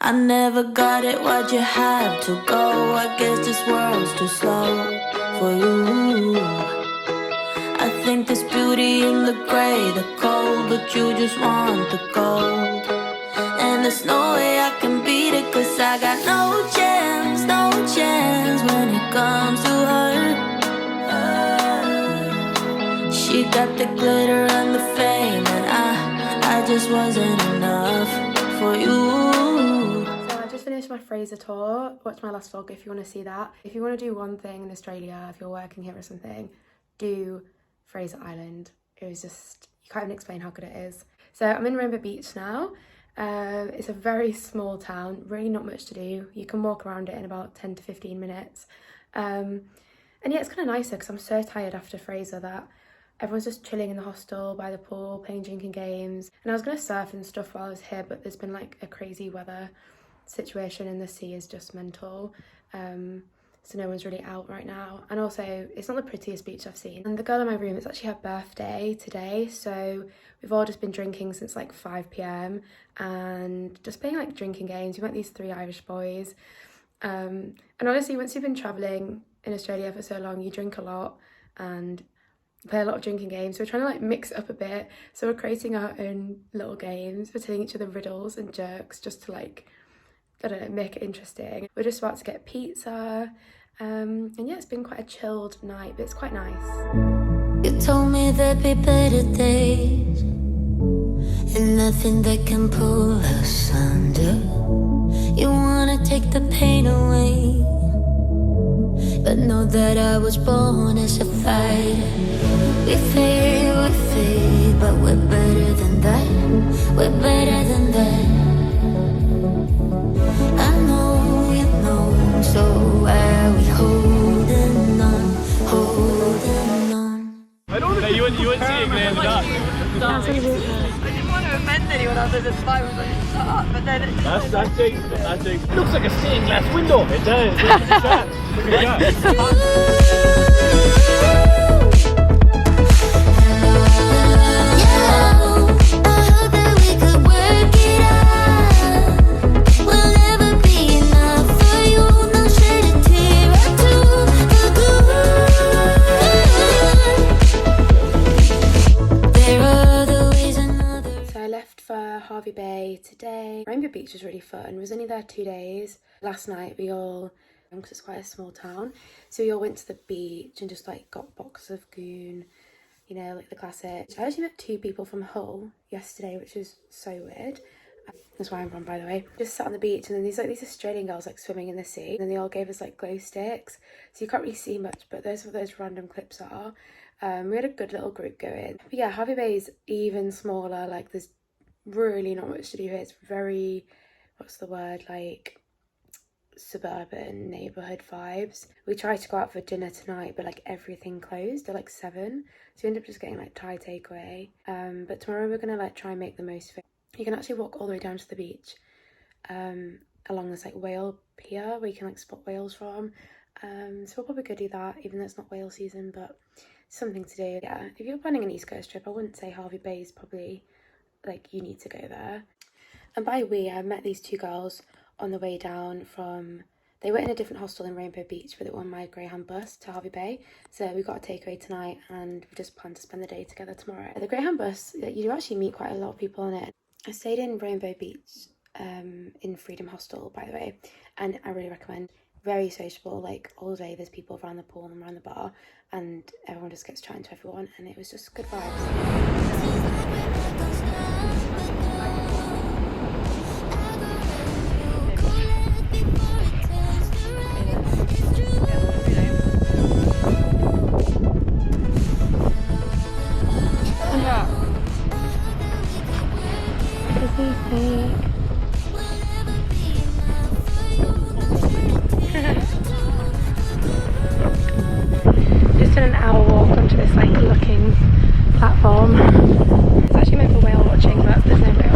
I never got it, why'd you have to go? I guess this world's too slow for you. I think there's beauty in the gray, the cold, but you just want the gold. And there's no way I can beat it, cause I got no chance, no chance when it comes to her. She got the glitter and the fame, and I just wasn't enough for you. So I just finished my Fraser tour. Watch my last vlog if you want to see that. If you want to do one thing in Australia, if you're working here or something, do Fraser Island. It was just, you can't even explain how good it is. So I'm in Rainbow Beach now. It's a very small town, really not much to do. You can walk around it in about 10 to 15 minutes. And yeah, it's kind of nicer because I'm so tired after Fraser that everyone's just chilling in the hostel by the pool, playing drinking games. And I was going to surf and stuff while I was here, but there's been like a crazy weather situation and the sea is just mental. So no one's really out right now. And also, it's not the prettiest beach I've seen. And the girl in my room, it's actually her birthday today. So we've all just been drinking since like 5 p.m. and just playing like drinking games. We met these 3 Irish boys. And honestly, once you've been traveling in Australia for so long, you drink a lot and play a lot of drinking games. So we're trying to like mix it up a bit. So we're creating our own little games. We're telling each other riddles and jokes just to like, I don't know, make it interesting. We're just about to get pizza. And yeah, it's been quite a chilled night, but it's quite nice. You told me there'd be better days, and nothing that can pull us under. You wanna take the pain away, but know that I was born as a fighter. We fade, but we're better than that. We're better than that. I know you know, so why are we holding on, holding on? I don't know, you wouldn't see it going up. I didn't want to offend anyone other than I was like, shut up, but then That's it. Looks like a stained glass window. It does. Look at that. Look at that. Hervey Bay today. Rainbow Beach was really fun. We was only there 2 days. Last night we all, because it's quite a small town, so we all went to the beach and just like got boxes of goon, you know, like the classic. I actually met 2 people from Hull yesterday, which is so weird. That's why I'm from, by the way. Just sat on the beach, and then these Australian girls like swimming in the sea, and then they all gave us like glow sticks, so you can't really see much, but those are what those random clips are. We had a good little group going. But yeah, Hervey Bay is even smaller. Like there's really not much to do here. It's very, what's the word, like suburban neighborhood vibes. We tried to go out for dinner tonight, but like everything closed at like 7, so we ended up just getting like Thai takeaway. But tomorrow we're gonna like try and make the most of it. You can actually walk all the way down to the beach along this like whale pier where you can like spot whales from. So we'll probably go do that, even though it's not whale season, but something to do. Yeah, if you're planning an East Coast trip, I wouldn't say Hervey Bay is probably like you need to go there. And by we, I met these 2 girls on the way down from, they were in a different hostel in Rainbow Beach, but they were on my Greyhound bus to Hervey Bay. So we got a takeaway tonight and we just plan to spend the day together tomorrow. The Greyhound bus, you do actually meet quite a lot of people on it. I stayed in Rainbow Beach in Freedom Hostel, by the way, and I really recommend. Very sociable, like all day there's people around the pool and around the bar, and everyone just gets chatting to everyone, and it was just good vibes. Just did an hour walk onto this like looking platform. It's actually meant for whale watching, but there's no whale.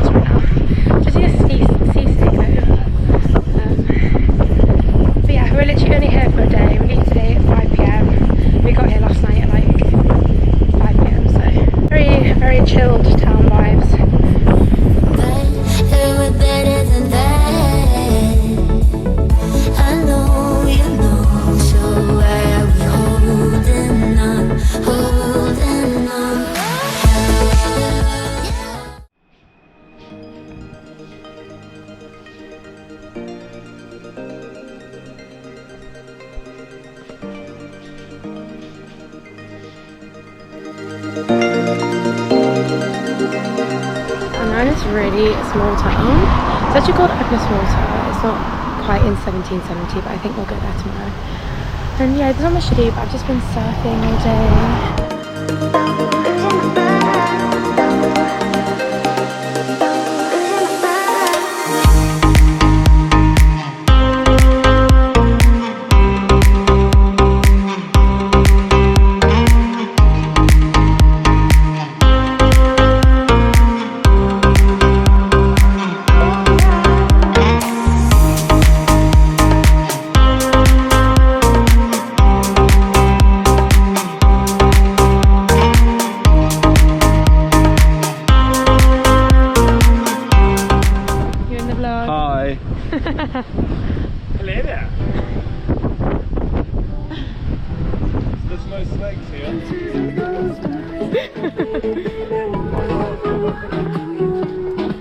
And now in this really small town. It's actually called Agnes Water. It's not quite in 1770, but I think we'll go there tomorrow. And yeah, there's not much to do, but I've just been surfing all day. Hello there. There's no snakes here.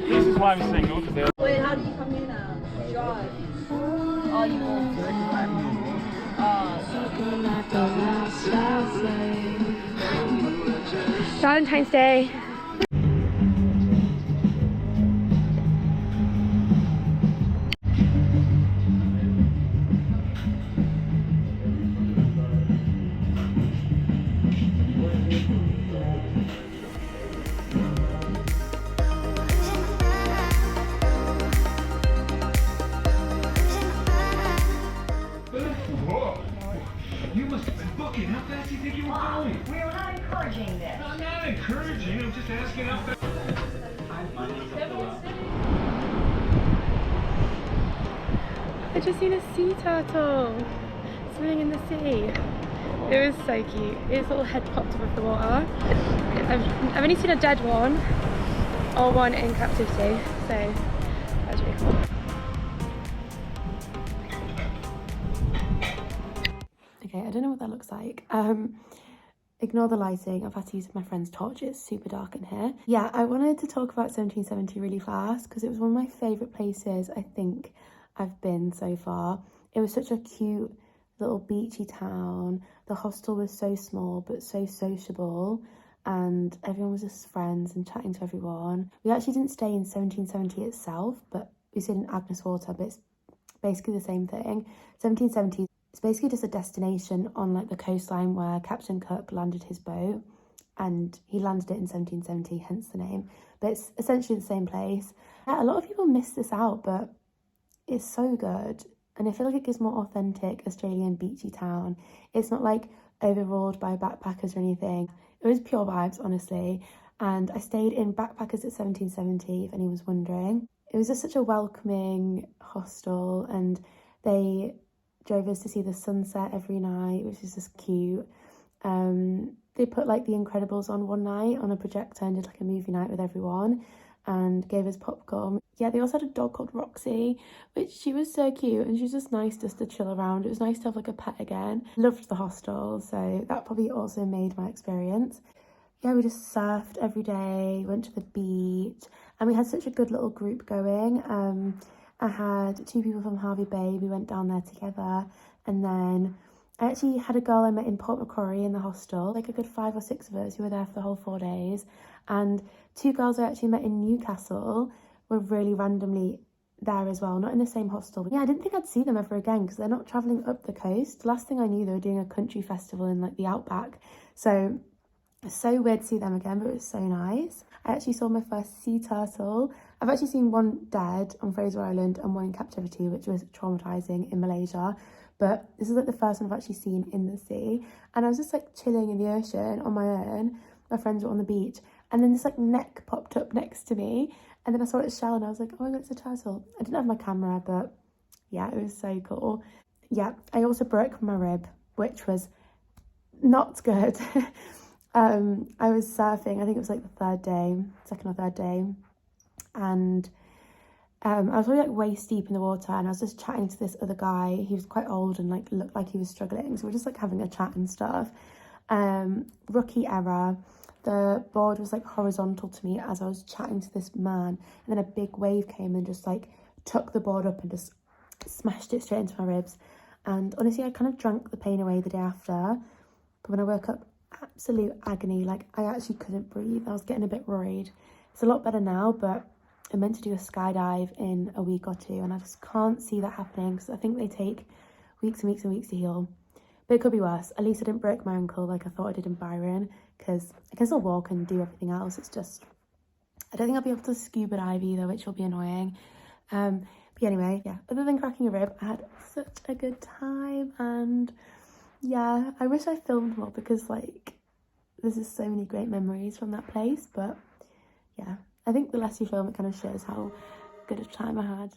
This is why I'm single. Wait, how do you come here now? Drive. Oh, you won't. Valentine's Day. You must have been booking. How fast do you think you were going? We're not encouraging this. I'm not encouraging. I'm just asking how fast. I just seen a sea turtle swimming in the sea. It was so cute. Its little head popped above the water. I've only seen a dead one or one in captivity, so that's really cool. Okay, I don't know what that looks like. Ignore the lighting. I've had to use my friend's torch. It's super dark in here. Yeah, I wanted to talk about 1770 really fast because it was one of my favourite places I think I've been so far. It was such a cute little beachy town. The hostel was so small but so sociable, and everyone was just friends and chatting to everyone. We actually didn't stay in 1770 itself, but we stayed in Agnes Water, but it's basically the same thing. 1770, it's basically just a destination on like the coastline where Captain Cook landed his boat, and he landed it in 1770, hence the name. But it's essentially the same place. Yeah, a lot of people miss this out, but it's so good. And I feel like it gives more authentic Australian beachy town. It's not like overruled by backpackers or anything. It was pure vibes, honestly. And I stayed in Backpackers at 1770, if anyone's wondering. It was just such a welcoming hostel, and they drove us to see the sunset every night, which is just cute. They put like The Incredibles on one night on a projector and did like a movie night with everyone and gave us popcorn. Yeah, they also had a dog called Roxy, which she was so cute, and she was just nice just to chill around. It was nice to have like a pet again. Loved the hostel, so that probably also made my experience. Yeah, we just surfed every day, went to the beach, and we had such a good little group going. I had 2 people from Hervey Bay. We went down there together, and then I actually had a girl I met in Port Macquarie in the hostel, like a good 5 or 6 of us who were there for the whole 4 days. And 2 girls I actually met in Newcastle were really randomly there as well, not in the same hostel. But yeah, I didn't think I'd see them ever again because they're not travelling up the coast. Last thing I knew, they were doing a country festival in like the outback. So it's so weird to see them again, but it was so nice. I actually saw my first sea turtle. I've actually seen one dead on Fraser Island and one in captivity, which was traumatising in Malaysia. But this is like the first one I've actually seen in the sea. And I was just like chilling in the ocean on my own. My friends were on the beach. And then this like neck popped up next to me. And then I saw its shell and I was like, oh my God, it's a turtle. I didn't have my camera, but yeah, it was so cool. Yeah, I also broke my rib, which was not good. I was surfing, I think it was like the second or third day. And I was really like waist deep in the water, and I was just chatting to this other guy. He was quite old and like looked like he was struggling. So we're just like having a chat and stuff. Rookie error. The board was like horizontal to me as I was chatting to this man, and then a big wave came and just like took the board up and just smashed it straight into my ribs. And honestly, I kind of drank the pain away the day after. But when I woke up, absolute agony. Like, I actually couldn't breathe. I was getting a bit worried. It's a lot better now, but I'm meant to do a skydive in a week or two, and I just can't see that happening because I think they take weeks and weeks and weeks to heal. But it could be worse. At least I didn't break my ankle like I thought I did in Byron, because I can still walk and do everything else. It's just, I don't think I'll be able to scuba dive either, which will be annoying. But anyway, yeah, other than cracking a rib, I had such a good time. And yeah, I wish I filmed more because, like, there's just so many great memories from that place. But yeah, I think the less you film, it kind of shows how good a time I had.